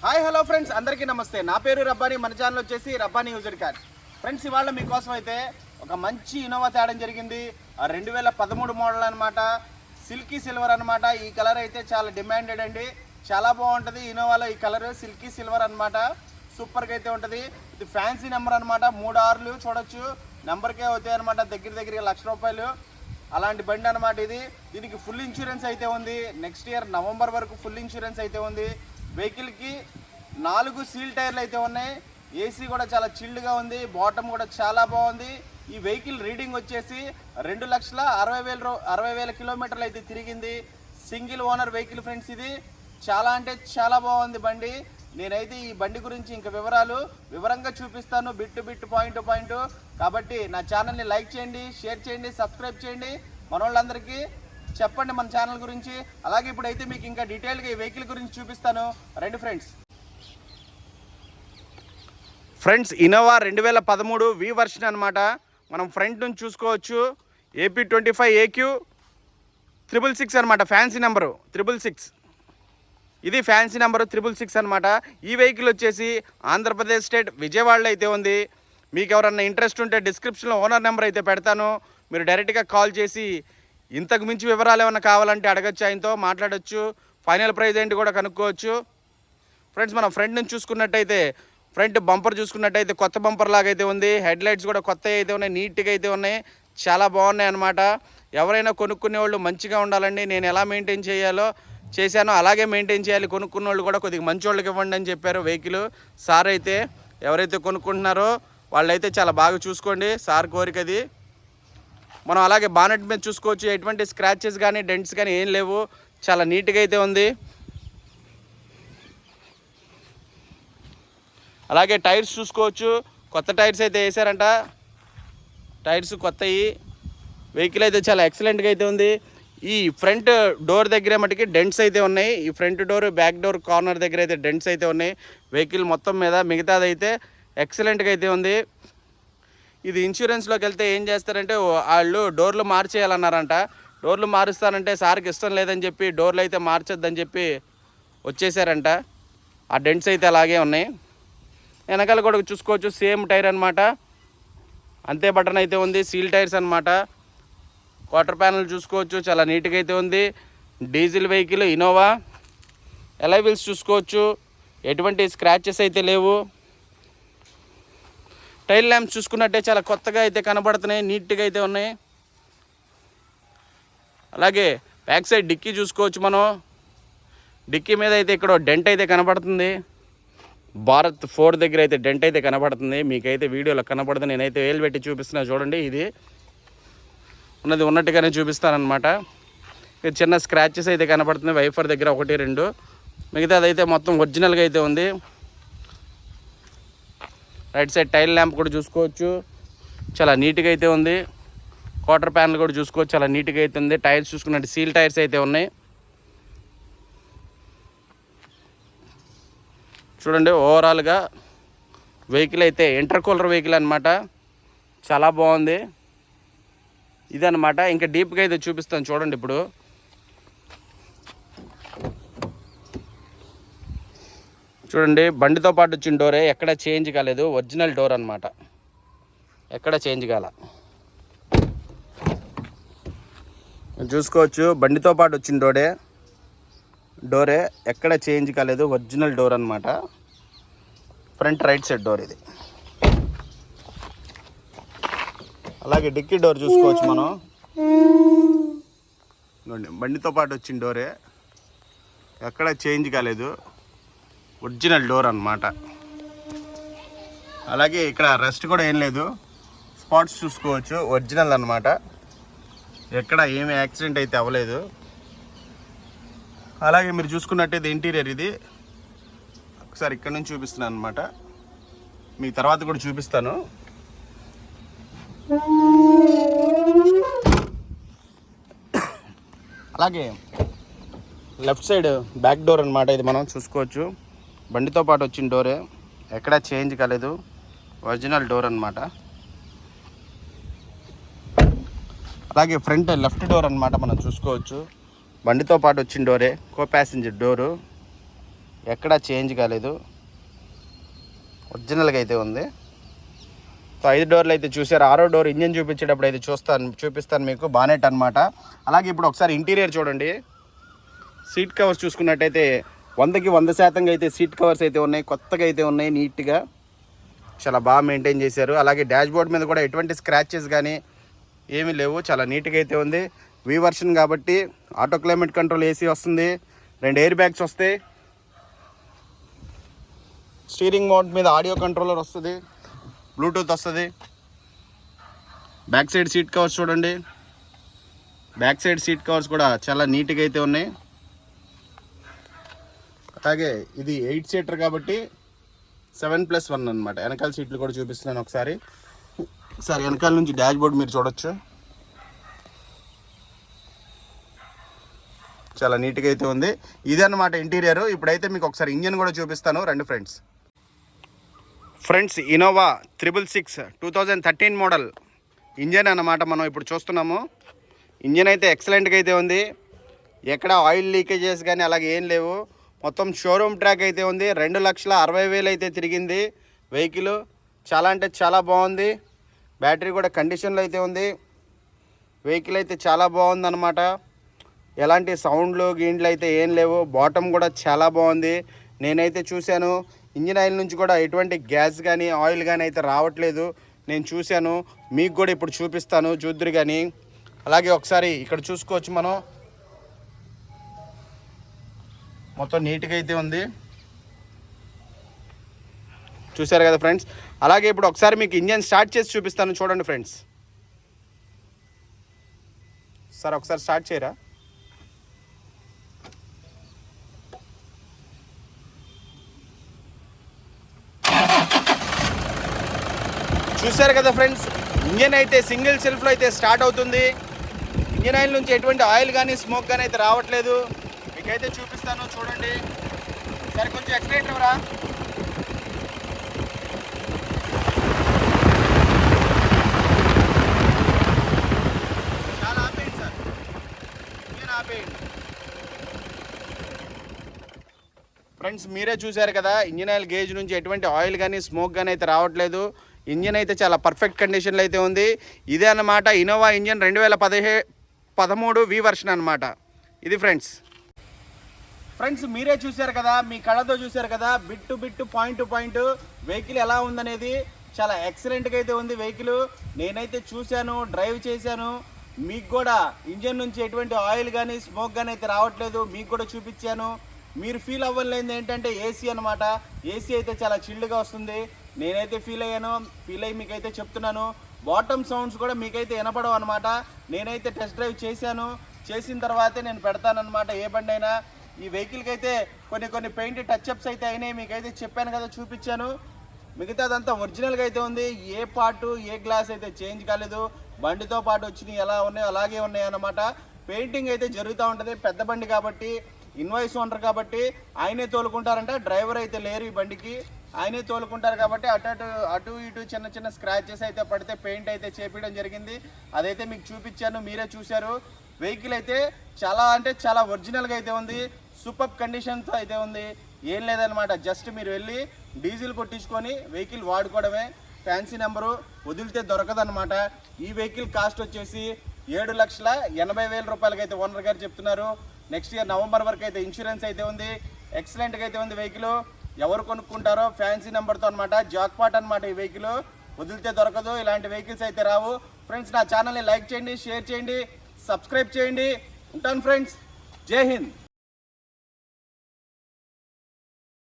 Hi hello friends, అందరికీ నమస్తే. నా పేరు రబ్బాని. మన ఛానల్ వచ్చేసి రబ్బాని యూజర్ కార్. ఫ్రెండ్స్, ఇవాళ మీకోసం అయితే ఒక మంచి ఇన్నోవా తేడం జరిగింది. 2013 మోడల్ అనమాట. సిల్కీ సిల్వర్ అనమాట. ఈ కలర్ అయితే చాలా డిమాండెడ్ అండి. చాలా బాగుంటుంది ఇన్నోవాలో ఈ కలర్. సిల్కీ సిల్వర్ అనమాట. సూపర్గా అయితే ఉంటుంది. ఇది ఫ్యాన్సీ నెంబర్ అనమాట. 3 ఆర్లు చూడొచ్చు. నెంబర్కే అవుతాయి అనమాట. దగ్గర ₹1,00,000 అలాంటి బండి అనమాట ఇది. దీనికి ఫుల్ ఇన్సూరెన్స్ అయితే ఉంది. నెక్స్ట్ ఇయర్ నవంబర్ వరకు ఫుల్ ఇన్సూరెన్స్ అయితే ఉంది. వెహికల్కి 4 సీల్ టైర్లు అయితే ఉన్నాయి. ఏసీ కూడా చాలా చిల్డ్గా ఉంది. బాటమ్ కూడా చాలా బాగుంది. ఈ వెహికల్ రీడింగ్ వచ్చేసి 2,60,000 కిలోమీటర్లు అయితే తిరిగింది. Single owner vehicle friends. ఇది చాలా అంటే చాలా బాగుంది బండి. నేనైతే ఈ బండి గురించి ఇంకా వివరంగా చూపిస్తాను, bit to bit, point to point. కాబట్టి నా ఛానల్ని లైక్ చేయండి, షేర్ చేయండి, సబ్స్క్రైబ్ చేయండి. మన వాళ్ళందరికీ చెప్పండి మన ఛానల్ గురించి. అలాగే ఇప్పుడైతే మీకు ఇంకా డీటెయిల్గా ఈ వెహికల్ గురించి చూపిస్తాను. రండి ఫ్రెండ్స్, ఇన్నోవా 2013 వి వర్షన్ అనమాట. మనం ఫ్రంట్ నుంచి చూసుకోవచ్చు. AP25 AQ 666 అనమాట. Fancy number 666. ఇది ఫ్యాన్సీ నెంబరు 666 అనమాట. ఈ వెహికల్ వచ్చేసి ఆంధ్రప్రదేశ్ స్టేట్ విజయవాడలో అయితే ఉంది. మీకు ఎవరన్నా ఇంట్రెస్ట్ ఉంటే డిస్క్రిప్షన్లో ఓనర్ నెంబర్ అయితే పెడతాను. మీరు డైరెక్ట్గా కాల్ చేసి ఇంతకు మించి వివరాలు ఏమైనా కావాలంటే అడగచ్చు, ఆయనతో మాట్లాడచ్చు. ఫైనల్ ప్రైస్ ఏంటి కూడా కనుక్కోవచ్చు. ఫ్రెండ్స్, మనం ఫ్రంట్ నుంచి చూసుకున్నట్టయితే ఫ్రంట్ బంపర్ చూసుకున్నట్టయితే కొత్త బంపర్ లాగా అయితే ఉంది. హెడ్ లైట్స్ కూడా కొత్తవి అయితే ఉన్నాయి, నీట్గా అయితే ఉన్నాయి, చాలా బాగున్నాయి అన్నమాట. ఎవరైనా కొనుక్కునే వాళ్ళు మంచిగా ఉండాలండి. నేను ఎలా మెయింటైన్ చేయాలో చేశానో అలాగే మెయింటైన్ చేయాలి. కొనుక్కున్న వాళ్ళు కూడా కొద్దిగా మంచి వాళ్ళకి ఇవ్వండి అని చెప్పారు వెహికల్ సార్. అయితే ఎవరైతే కొనుక్కుంటున్నారో వాళ్ళైతే చాలా బాగా చూసుకోండి, సార్ కోరికది. మనం అలాగే బానెట్ మీద చూసుకోవచ్చు. ఎటువంటి స్క్రాచెస్ కానీ డెంట్స్ కానీ ఏం లేవు, చాలా నీట్గా అయితే ఉంది. అలాగే టైర్స్ చూసుకోవచ్చు. కొత్త టైర్స్ అయితే వేసారంట. టైర్స్ కొత్తవి. వెహికల్ అయితే చాలా ఎక్సలెంట్గా అయితే ఉంది. ఈ ఫ్రంట్ డోర్ దగ్గర మటుకి డెంట్స్ అయితే ఉన్నాయి. ఈ front door, back door corner దగ్గర అయితే డెంట్స్ అయితే ఉన్నాయి. వెహికల్ మొత్తం మీద మిగతాది అయితే ఎక్సలెంట్గా అయితే ఉంది. ఇది ఇన్సూరెన్స్లోకి వెళ్తే ఏం చేస్తారంటే వాళ్ళు డోర్లు మార్చేయాలన్నారంట. డోర్లు మారుస్తానంటే సార్కి ఇష్టం లేదని చెప్పి డోర్లు అయితే మార్చొద్దని చెప్పి వచ్చేసారంట. ఆ డెంట్స్ అయితే అలాగే ఉన్నాయి. వెనకాల కూడా చూసుకోవచ్చు, సేమ్ టైర్ అనమాట. అంతే బటన్ అయితే ఉంది. సీల్ టైర్స్ అనమాట. క్వార్టర్ ప్యానల్ చూసుకోవచ్చు, చాలా నీట్గా అయితే ఉంది. Diesel vehicle Innova. Alloy wheels చూసుకోవచ్చు, ఎటువంటి స్క్రాచెస్ అయితే లేవు. టైల్ ల్యాంప్స్ చూసుకున్నట్టే చాలా కొత్తగా అయితే కనబడుతున్నాయి, నీట్గా అయితే ఉన్నాయి. అలాగే బ్యాక్ సైడ్ డిక్కీ చూసుకోవచ్చు. మనం డిక్కీ మీద అయితే ఇక్కడ డెంట్ అయితే కనబడుతుంది. భారత్ 4 దగ్గర అయితే డెంట్ అయితే కనబడుతుంది. మీకైతే వీడియోలో కనబడుతుంది. నేనైతే వేలు పెట్టి చూపిస్తున్నా చూడండి. ఇది ఉన్నట్టుగానే చూపిస్తానమాట. ఇది చిన్న స్క్రాచెస్ అయితే కనబడుతుంది వైఫర్ దగ్గర 1, 2. మిగతా అదైతే మొత్తం ఒరిజినల్గా అయితే ఉంది. రైట్ సైడ్ టైల్ ల్యాంప్ కూడా చూసుకోవచ్చు, చాలా నీట్గా అయితే ఉంది. క్వార్టర్ ప్యానల్ కూడా చూసుకోవచ్చు, చాలా నీట్గా అయితే ఉంది. టైర్స్ చూసుకున్నట్టు సీల్ టైర్స్ అయితే ఉన్నాయి. చూడండి, ఓవరాల్గా వెహికల్ అయితే ఇంటర్కూలర్ వెహికల్ అనమాట. చాలా బాగుంది ఇదనమాట. ఇంకా డీప్గా అయితే చూపిస్తాను చూడండి. ఇప్పుడు చూడండి, బండితో పాటు వచ్చిన డోరే, ఎక్కడ చేంజ్ కాలేదు. ఒరిజినల్ డోర్ అనమాట, ఎక్కడ చేంజ్ కాల. చూసుకోవచ్చు, బండితో పాటు వచ్చిన డోరే ఎక్కడ చేంజ్ కాలేదు. ఒరిజినల్ డోర్ అనమాట. ఫ్రంట్ రైట్ సైడ్ డోర్ ఇది. అలాగే డిక్కీ డోర్ చూసుకోవచ్చు మనం. బండితో పాటు వచ్చిన డోరే, ఎక్కడ చేంజ్ కాలేదు. ఒరిజినల్ డోర్ అనమాట. అలాగే ఇక్కడ రెస్ట్ కూడా ఏం లేదు. స్పాట్స్ చూసుకోవచ్చు, ఒరిజినల్ అనమాట. ఎక్కడ ఏమి యాక్సిడెంట్ అయితే అవ్వలేదు. అలాగే మీరు చూసుకున్నట్టయితే ఇంటీరియర్ ఇది ఒకసారి ఇక్కడ నుంచి చూపిస్తున్నాను అనమాట. మీకు తర్వాత కూడా చూపిస్తాను. అలాగే లెఫ్ట్ సైడ్ బ్యాక్ డోర్ అనమాట. ఇది మనం చూసుకోవచ్చు, బండితో పాటు వచ్చిన డోరే, ఎక్కడా చేంజ్ కాలేదు. ఒరిజినల్ డోర్ అనమాట. అలాగే ఫ్రంట్ లెఫ్ట్ డోర్ అనమాట మనం చూసుకోవచ్చు. బండితో పాటు వచ్చిన డోరే, కో ప్యాసింజర్ డోరు. ఎక్కడా చేంజ్ కాలేదు, ఒరిజినల్గా అయితే ఉంది. సో 5 డోర్లు అయితే చూసారు. 6వ డోర్ ఇంజన్ చూపించేటప్పుడు అయితే చూపిస్తాను మీకు. బానెట్ అనమాట. అలాగే ఇప్పుడు ఒకసారి ఇంటీరియర్ చూడండి. సీట్ కవర్స్ చూసుకున్నట్టయితే 100కి 100% అయితే సీట్ కవర్స్ అయితే ఉన్నాయి, కొత్తగా అయితే ఉన్నాయి, నీట్గా చాలా బాగా మెయింటైన్ చేశారు. అలాగే డాష్ బోర్డ్ మీద కూడా ఎటువంటి స్క్రాచెస్ కానీ ఏమీ లేవు, చాలా నీట్గా అయితే ఉంది. వి వర్షన్ కాబట్టి ఆటో క్లైమేట్ కంట్రోల్ ఏసీ వస్తుంది, 2 ఎయిర్ బ్యాగ్స్ వస్తాయి, స్టీరింగ్ మౌంట్ మీద ఆడియో కంట్రోలర్ వస్తుంది, బ్లూటూత్ వస్తుంది. బ్యాక్ సైడ్ సీట్ కవర్స్ చూడండి, బ్యాక్ సైడ్ సీట్ కవర్స్ కూడా చాలా నీట్గా అయితే ఉన్నాయి. అలాగే ఇది 8 సీటర్ కాబట్టి 7+1 అనమాట. వెనకాల సీట్లు కూడా చూపిస్తున్నాను ఒకసారి. వెనకాల నుంచి డాష్ బోర్డ్ మీరు చూడొచ్చు, చాలా నీట్గా అయితే ఉంది. ఇదన్నమాట ఇంటీరియర్. ఇప్పుడైతే మీకు ఒకసారి ఇంజన్ కూడా చూపిస్తాను, రండి ఫ్రెండ్స్. ఇన్నోవా 666 2013 మోడల్ ఇంజన్ అన్నమాట మనం ఇప్పుడు చూస్తున్నాము. ఇంజన్ అయితే ఎక్సలెంట్గా అయితే ఉంది, ఎక్కడ ఆయిల్ లీకేజెస్ కానీ అలాగే ఏం లేవు. మొత్తం షోరూమ్ ట్రాక్ అయితే ఉంది. 2,60,000 అయితే తిరిగింది వెహికల్. చాలా అంటే చాలా బాగుంది. బ్యాటరీ కూడా కండిషన్లో అయితే ఉంది. వెహికల్ అయితే చాలా బాగుంది అనమాట. ఎలాంటి సౌండ్లు గీండ్లు అయితే ఏం లేవు. బాటమ్ కూడా చాలా బాగుంది. నేనైతే చూశాను, ఇంజిన్ ఆయిల్ నుంచి కూడా ఎటువంటి గ్యాస్ కానీ ఆయిల్ కానీ అయితే రావట్లేదు. నేను చూశాను, మీకు కూడా ఇప్పుడు చూపిస్తాను, చూద్దరు కానీ. అలాగే ఒకసారి ఇక్కడ చూసుకోవచ్చు మనం, మొత్తం నీట్గా అయితే ఉంది, చూశారు కదా ఫ్రెండ్స్. అలాగే ఇప్పుడు ఒకసారి మీకు ఇంజన్ స్టార్ట్ చేసి చూపిస్తాను, చూడండి ఫ్రెండ్స్. సార్ ఒకసారి స్టార్ట్ చేయరా? చూశారు కదా ఫ్రెండ్స్, ఇంజన్ అయితే సింగిల్ సెల్ఫ్లో అయితే స్టార్ట్ అవుతుంది. ఇంజన్ ఆయిల్ నుంచి ఎటువంటి ఆయిల్ కానీ స్మోక్ కానీ అయితే రావట్లేదు. మీకైతే చూపిస్తాను, చూడండి. సరే కొంచెం ఎక్సలరేటర్ ఇవ్వరా? చాలా ఆపేయండి సార్, ఇంజన్ ఆపేయండి. ఫ్రెండ్స్ మీరే చూశారు కదా, ఇంజన్ ఆయిల్ గేజ్ నుంచి ఎటువంటి ఆయిల్ కానీ స్మోక్ కానీ అయితే రావట్లేదు. ఇంజన్ అయితే చాలా పర్ఫెక్ట్ కండిషన్లో అయితే ఉంది. ఇదే అన్నమాట ఇన్నోవా ఇంజన్ 2013 వి వర్షన్ అనమాట. ఇది ఫ్రెండ్స్ మీరే చూశారు కదా, మీ కళ్ళతో చూశారు కదా, bit to bit, point to point vehicle ఎలా ఉందనేది. చాలా ఎక్సలెంట్గా అయితే ఉంది వెహికల్. నేనైతే చూశాను, డ్రైవ్ చేశాను. మీకు కూడా ఇంజన్ నుంచి ఎటువంటి ఆయిల్ కానీ స్మోక్ కానీ అయితే రావట్లేదు, మీకు కూడా చూపించాను. మీరు ఫీల్ అవ్వలేదు ఏంటంటే ఏసీ అనమాట. ఏసీ అయితే చాలా చిల్డ్గా వస్తుంది. నేనైతే ఫీల్ అయ్యి మీకైతే చెప్తున్నాను. బాటమ్ సౌండ్స్ కూడా మీకైతే వినపడవు అనమాట. నేనైతే టెస్ట్ డ్రైవ్ చేసిన తర్వాతే నేను పెడతానమాట ఏ బండి అయినా. ఈ వెహికల్కి అయితే కొన్ని పెయింట్ టచ్అప్స్ అయితే అయినాయి, మీకైతే చెప్పాను కదా, చూపించాను. మిగతాదంతా ఒరిజినల్గా అయితే ఉంది. ఏ పార్టు ఏ గ్లాస్ అయితే చేంజ్ కాలేదు. బండితో పాటు వచ్చినవి ఎలా ఉన్నాయో అలాగే ఉన్నాయి అన్నమాట. పెయింటింగ్ అయితే జరుగుతూ ఉంటుంది. పెద్ద బండి కాబట్టి, ఇన్వాయిస్ ఓనర్ కాబట్టి ఆయనే తోలుకుంటారంట. డ్రైవర్ అయితే లేరు ఈ బండికి, ఆయనే తోలుకుంటారు కాబట్టి అటు ఇటు చిన్న స్క్రాచెస్ అయితే పడితే పెయింట్ అయితే చేపించడం జరిగింది. అదైతే మీకు చూపించాను, మీరే చూశారు. వెహికల్ అయితే చాలా అంటే చాలా ఒరిజినల్గా అయితే ఉంది. సూపర్ కండిషన్తో అయితే ఉంది. ఏం లేదనమాట, జస్ట్ మీరు వెళ్ళి డీజిల్ కొట్టించుకొని వెహికల్ వాడుకోవడమే. ఫ్యాన్సీ నెంబరు వదిలితే దొరకదనమాట. ఈ వెహికల్ కాస్ట్ వచ్చేసి 7,80,000 రూపాయలకి అయితే ఓనర్ గారు చెప్తున్నారు. నెక్స్ట్ ఇయర్ నవంబర్ వరకు అయితే ఇన్సూరెన్స్ అయితే ఉంది. ఎక్సలెంట్గా అయితే ఉంది వెహికల్. ఎవరు కొనుక్కుంటారో ఫ్యాన్సీ నెంబర్తో అనమాట. జాక్పాట్ అనమాట ఈ వెహికల్, వదిలితే దొరకదు. ఇలాంటి వెహికల్స్ అయితే రావు. ఫ్రెండ్స్ నా ఛానల్ని లైక్ చేయండి, షేర్ చేయండి, సబ్స్క్రైబ్ చేయండి. ఉంటాను ఫ్రెండ్స్, జై హింద్.